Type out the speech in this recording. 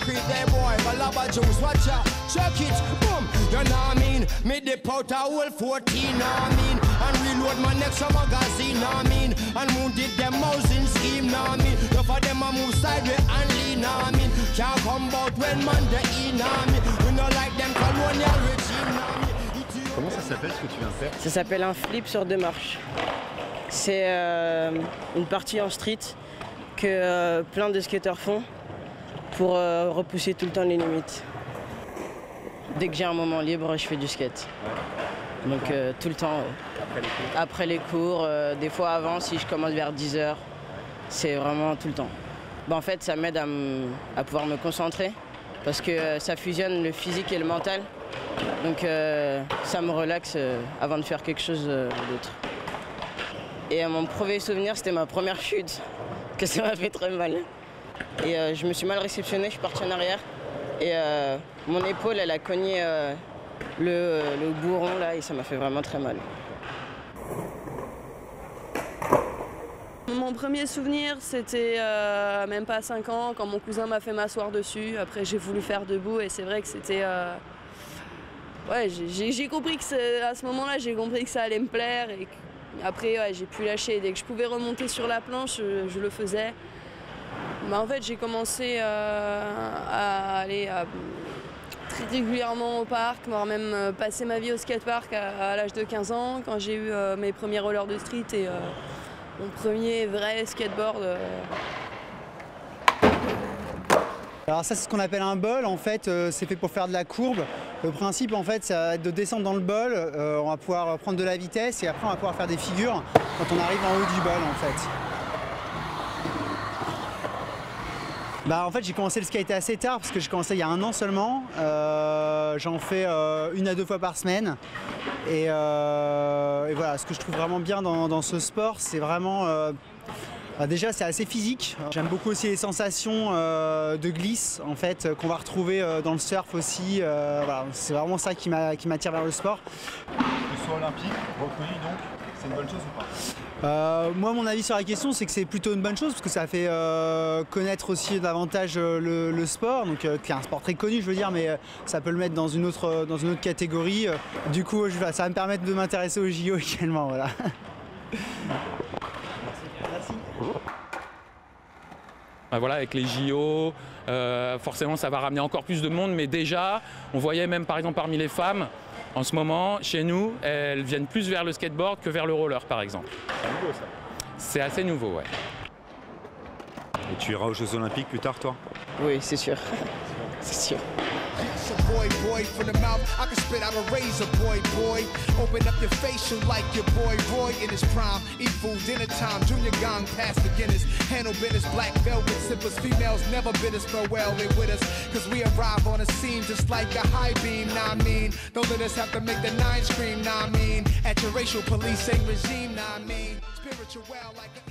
creep there boy, but love a juice, watch out, check it, boom. You know what I mean? Me dip out a whole 14, know what I mean? And reload my next magazine, know what I mean? And moon did them housing scheme, know what I mean? Enough of them a move sideways and lean, know what I mean? Can't come out when man they in, know what I mean? We no like them colonial regime, know what I mean? Comment ça s'appelle ce que tu viens de faire? Ça s'appelle un flip sur 2 marches. C'est une partie en street que plein de skateurs font pour repousser tout le temps les limites. Dès que j'ai un moment libre, je fais du skate. Donc tout le temps. Après les cours, des fois avant, si je commence vers 10 h, c'est vraiment tout le temps. En fait, ça m'aide à pouvoir me concentrer parce que ça fusionne le physique et le mental. Donc ça me relaxe avant de faire quelque chose d'autre. Et mon premier souvenir, c'était ma première chute, que ça m'a fait très mal. Et je me suis mal réceptionné, je suis parti en arrière. Et mon épaule, elle a cogné le bourron là, et ça m'a fait vraiment très mal. Mon premier souvenir, c'était même pas à 5 ans, quand mon cousin m'a fait m'asseoir dessus. Après, j'ai voulu faire debout et c'est vrai que c'était... Ouais, j'ai compris que à ce moment-là, j'ai compris que ça allait me plaire. Et après, ouais, j'ai pu lâcher. Dès que je pouvais remonter sur la planche, je le faisais. Mais en fait, j'ai commencé à aller très régulièrement au parc, voire même passer ma vie au skatepark à l'âge de 15 ans, quand j'ai eu mes premiers rollers de street et mon premier vrai skateboard. Alors ça, c'est ce qu'on appelle un bol. En fait, c'est fait pour faire de la courbe. Le principe, en fait, ça va être de descendre dans le bol. On va pouvoir prendre de la vitesse et après, on va pouvoir faire des figures quand on arrive en haut du bol, en fait. En fait, j'ai commencé le skate assez tard parce que j'ai commencé il y a 1 an seulement. J'en fais 1 à 2 fois par semaine. Et voilà, ce que je trouve vraiment bien dans ce sport, c'est vraiment... déjà, c'est assez physique. J'aime beaucoup aussi les sensations de glisse en fait, qu'on va retrouver dans le surf aussi. Voilà, c'est vraiment ça qui m'attire vers le sport. Que ce soit olympique, reconnu donc, c'est une bonne chose ou pas? Moi, mon avis sur la question, c'est que c'est plutôt une bonne chose parce que ça fait connaître aussi davantage le sport. Donc, c'est un sport très connu, je veux dire, mais ça peut le mettre dans une autre catégorie. Du coup, ça va me permettre de m'intéresser aux JO également. Voilà. Merci. Voilà, avec les JO, forcément ça va ramener encore plus de monde, mais déjà, on voyait même par exemple parmi les femmes, en ce moment, chez nous, elles viennent plus vers le skateboard que vers le roller par exemple. C'est nouveau ça? C'est assez nouveau, ouais. Et tu iras aux Jeux Olympiques plus tard, toi? Oui, c'est sûr. C'est sûr. Boy, from the mouth, I can spit out a razor, boy. Open up your facial like your boy Roy in his prime. Eat food, dinner time, junior gong past beginners. Handle business, black velvet sippers. Females never bid us farewell, they with us. Cause we arrive on a scene just like a high beam, nah I mean. Don't let us have to make the 9 scream, nah I mean. At your racial policing regime, nah I mean. Spiritual well like an